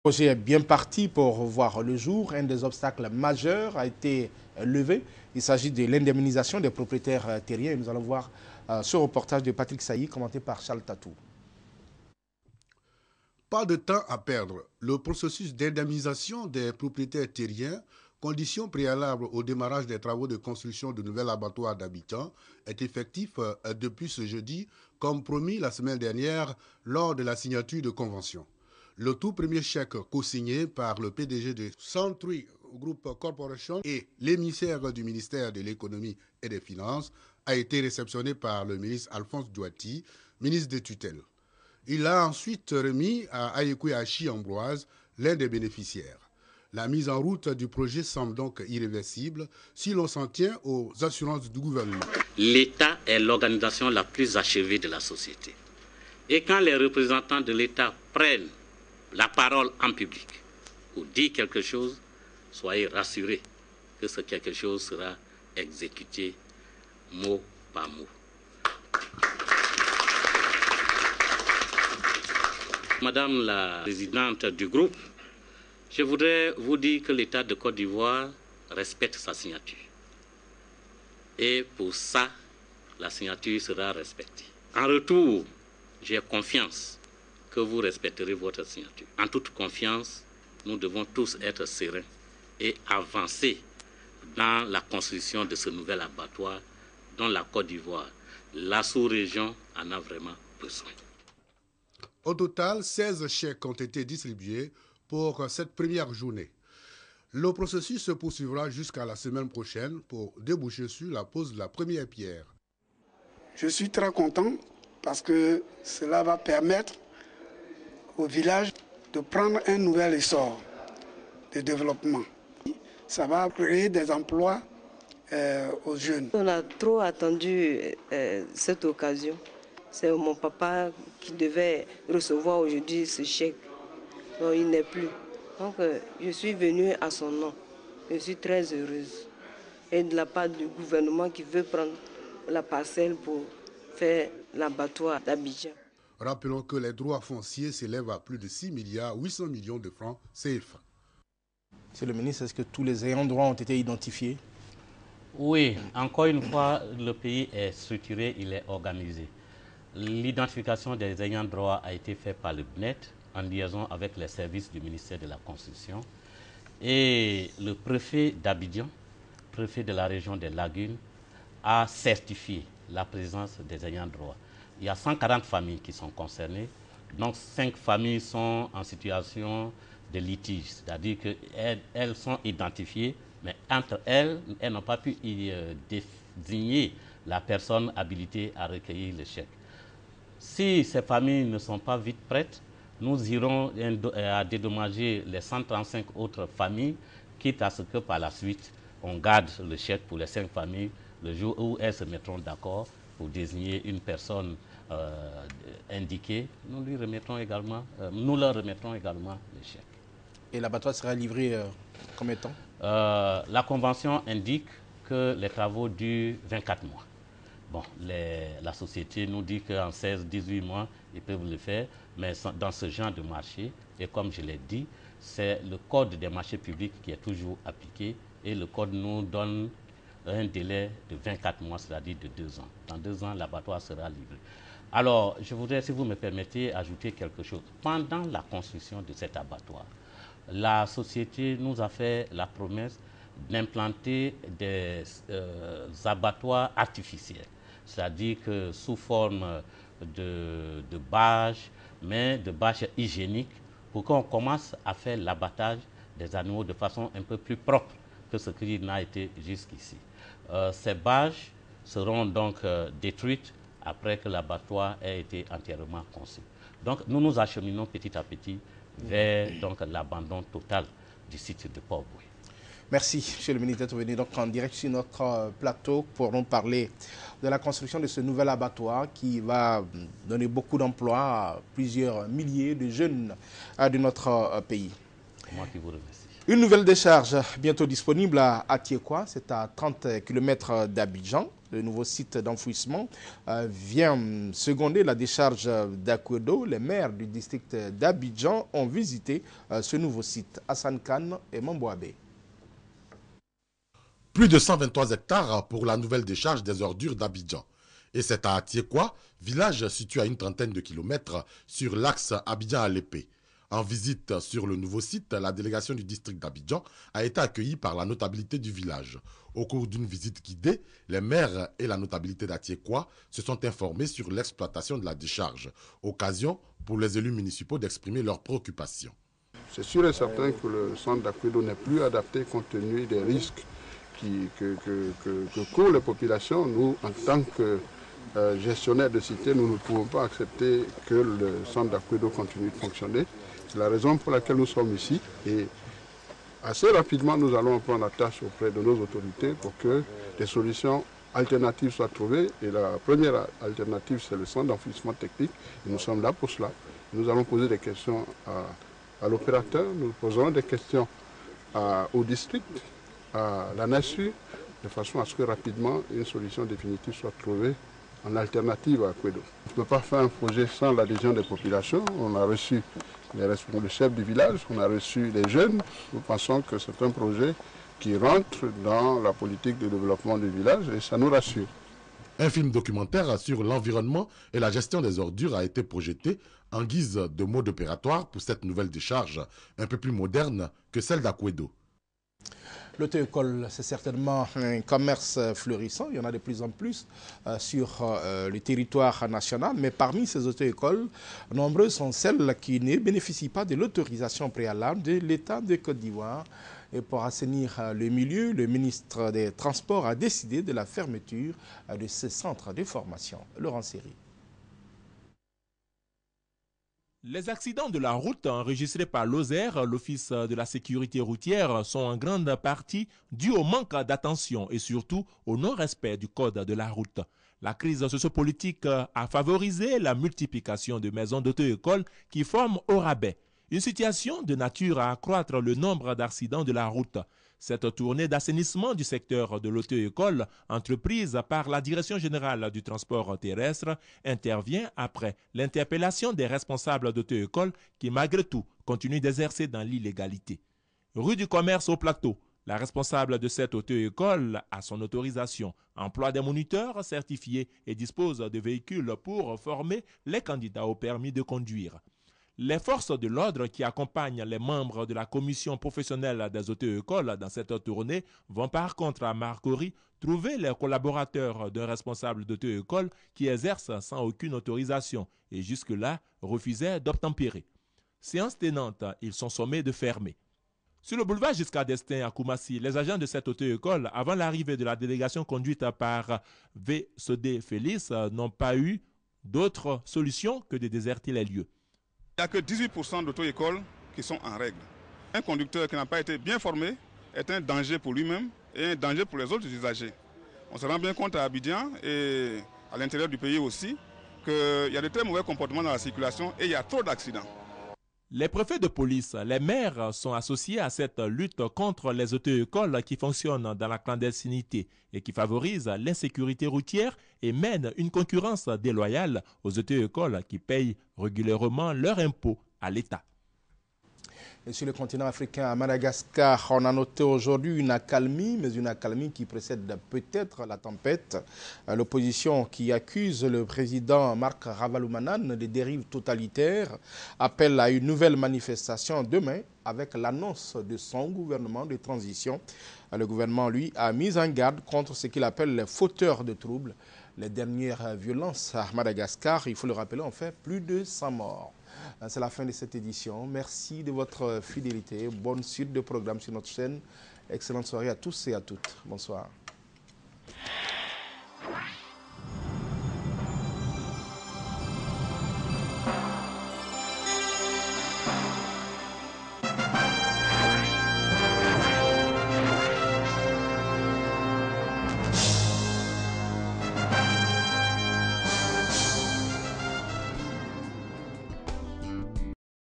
Le projet est bien parti pour voir le jour. Un des obstacles majeurs a été levé. Il s'agit de l'indemnisation des propriétaires terriens. Et nous allons voir ce reportage de Patrick Sailly, commenté par Charles Tatou. Pas de temps à perdre. Le processus d'indemnisation des propriétaires terriens, condition préalable au démarrage des travaux de construction de nouvel abattoir d'Abidjan, est effectif depuis ce jeudi, comme promis la semaine dernière lors de la signature de convention. Le tout premier chèque co-signé par le PDG de Century Group Corporation et l'émissaire du ministère de l'Économie et des Finances a été réceptionné par le ministre Alphonse Douati, ministre de tutelle. Il l'a ensuite remis à Ayekouyachi Ambroise, l'un des bénéficiaires. La mise en route du projet semble donc irréversible si l'on s'en tient aux assurances du gouvernement. L'État est l'organisation la plus achevée de la société. Et quand les représentants de l'État prennent la parole en public ou disent quelque chose, soyez rassurés que ce quelque chose sera exécuté mot par mot. Madame la présidente du groupe, je voudrais vous dire que l'État de Côte d'Ivoire respecte sa signature. Et pour ça, la signature sera respectée. En retour, j'ai confiance que vous respecterez votre signature. En toute confiance, nous devons tous être sereins et avancer dans la construction de ce nouvel abattoir dont la Côte d'Ivoire, la sous-région, en a vraiment besoin. Au total, 16 chèques ont été distribués pour cette première journée. Le processus se poursuivra jusqu'à la semaine prochaine pour déboucher sur la pose de la première pierre. Je suis très content parce que cela va permettre au village de prendre un nouvel essor de développement. Ça va créer des emplois aux jeunes. On a trop attendu cette occasion. C'est mon papa qui devait recevoir aujourd'hui ce chèque. Donc il n'est plus. Donc je suis venue à son nom. Je suis très heureuse. Et de la part du gouvernement qui veut prendre la parcelle pour faire l'abattoir d'Abidjan. Rappelons que les droits fonciers s'élèvent à plus de 6 milliards 800 millions de francs CFA. Monsieur le ministre, est-ce que tous les ayants droit ont été identifiés? Oui, encore une fois, le pays est structuré, il est organisé. L'identification des ayants droit a été faite par le BNET en liaison avec les services du ministère de la Construction. Et le préfet d'Abidjan, préfet de la région des Lagunes, a certifié la présence des ayants droit. Il y a 140 familles qui sont concernées, donc 5 familles sont en situation de litige, c'est-à-dire qu'elles sont identifiées, mais entre elles, elles n'ont pas pu désigner la personne habilitée à recueillir le chèque. Si ces familles ne sont pas vite prêtes, nous irons à dédommager les 135 autres familles, quitte à ce que par la suite, on garde le chèque pour les 5 familles le jour où elles se mettront d'accord pour désigner une personne indiquée. Nous leur remettrons également le chèque. Et l'abattoir sera livré combien de temps? La convention indique que les travaux durent 24 mois. Bon, la société nous dit qu'en 16-18 mois, ils peuvent le faire, mais dans ce genre de marché, et comme je l'ai dit, c'est le code des marchés publics qui est toujours appliqué, et le code nous donne un délai de 24 mois, c'est-à-dire de 2 ans. Dans 2 ans, l'abattoir sera livré. Alors, je voudrais, si vous me permettez, ajouter quelque chose. Pendant la construction de cet abattoir, la société nous a fait la promesse d'implanter des abattoirs artificiels, c'est-à-dire que sous forme de bâches, mais de bâches hygiéniques, pour qu'on commence à faire l'abattage des animaux de façon un peu plus propre que ce qui n'a été jusqu'ici. Ces bâches seront donc détruites après que l'abattoir ait été entièrement conçu. Donc nous nous acheminons petit à petit vers l'abandon total du site de Port-Boué. Merci, monsieur le ministre, d'être venu donc en direct sur notre plateau pour nous parler de la construction de ce nouvel abattoir qui va donner beaucoup d'emplois à plusieurs milliers de jeunes de notre pays. Moi qui vous remercie. Une nouvelle décharge bientôt disponible à Tiekwa, c'est à 30 km d'Abidjan. Le nouveau site d'enfouissement vient seconder la décharge d'Akwedo. Les maires du district d'Abidjan ont visité ce nouveau site. Hassan Khan et Mamboabe. Plus de 123 hectares pour la nouvelle décharge des ordures d'Abidjan. Et c'est à Tiekwa, village situé à une trentaine de kilomètres sur l'axe Abidjan-Alépé. En visite sur le nouveau site, la délégation du district d'Abidjan a été accueillie par la notabilité du village. Au cours d'une visite guidée, les maires et la notabilité d'Atiekwa se sont informés sur l'exploitation de la décharge. Occasion pour les élus municipaux d'exprimer leurs préoccupations. C'est sûr et certain que le centre d'Akwedo n'est plus adapté compte tenu des risques que courent les populations. Nous, en tant que gestionnaires de cité, nous ne pouvons pas accepter que le centre d'Akwedo continue de fonctionner. C'est la raison pour laquelle nous sommes ici et assez rapidement nous allons prendre la tâche auprès de nos autorités pour que des solutions alternatives soient trouvées. Et la première alternative, c'est le centre d'enfouissement technique. Et nous sommes là pour cela. Nous allons poser des questions à l'opérateur, nous poserons des questions au district, à la NASU, de façon à ce que rapidement une solution définitive soit trouvée en alternative à Akwedo. On ne peut pas faire un projet sans l'adhésion des populations. On a reçu le chef du village, on a reçu les jeunes. Nous pensons que c'est un projet qui rentre dans la politique de développement du village et ça nous rassure. Un film documentaire sur l'environnement et la gestion des ordures a été projeté en guise de mode opératoire pour cette nouvelle décharge, un peu plus moderne que celle d'Akwedo. L'auto-école, c'est certainement un commerce fleurissant. Il y en a de plus en plus sur le territoire national. Mais parmi ces auto-écoles, nombreuses sont celles qui ne bénéficient pas de l'autorisation préalable de l'État de Côte d'Ivoire. Et pour assainir le milieu, le ministre des Transports a décidé de la fermeture de ces centres de formation. Laurent Seri. Les accidents de la route enregistrés par l'OSER, l'Office de la sécurité routière, sont en grande partie dus au manque d'attention et surtout au non-respect du code de la route. La crise sociopolitique a favorisé la multiplication de maisons d'auto-école qui forment au rabais. Une situation de nature à accroître le nombre d'accidents de la route. Cette tournée d'assainissement du secteur de l'auto-école, entreprise par la Direction générale du transport terrestre, intervient après l'interpellation des responsables d'auto-école qui, malgré tout, continuent d'exercer dans l'illégalité. Rue du Commerce au Plateau, la responsable de cette auto-école a son autorisation, emploie des moniteurs certifiés et dispose de véhicules pour former les candidats au permis de conduire. Les forces de l'ordre qui accompagnent les membres de la commission professionnelle des auto-écoles dans cette tournée vont par contre à Marcory trouver les collaborateurs d'un responsable d'auto-école qui exerce sans aucune autorisation et jusque-là refusaient d'obtempérer. Séance tenante, ils sont sommés de fermer. Sur le boulevard Giscard d'Estaing à Koumassi, les agents de cette auto-école, avant l'arrivée de la délégation conduite par V.Sodé Félix, n'ont pas eu d'autre solution que de déserter les lieux. Il n'y a que 18% d'auto-écoles qui sont en règle. Un conducteur qui n'a pas été bien formé est un danger pour lui-même et un danger pour les autres usagers. On se rend bien compte à Abidjan et à l'intérieur du pays aussi qu'il y a de très mauvais comportements dans la circulation et il y a trop d'accidents. Les préfets de police, les maires sont associés à cette lutte contre les auto-écoles qui fonctionnent dans la clandestinité et qui favorisent l'insécurité routière et mènent une concurrence déloyale aux auto-écoles qui payent régulièrement leurs impôts à l'État. Et sur le continent africain, à Madagascar, on a noté aujourd'hui une accalmie, mais une accalmie qui précède peut-être la tempête. L'opposition qui accuse le président Marc Ravalomanane de dérives totalitaires appelle à une nouvelle manifestation demain avec l'annonce de son gouvernement de transition. Le gouvernement, lui, a mis en garde contre ce qu'il appelle les fauteurs de troubles. Les dernières violences à Madagascar, il faut le rappeler, ont fait plus de 100 morts. C'est la fin de cette édition. Merci de votre fidélité. Bonne suite de programme sur notre chaîne. Excellente soirée à tous et à toutes. Bonsoir.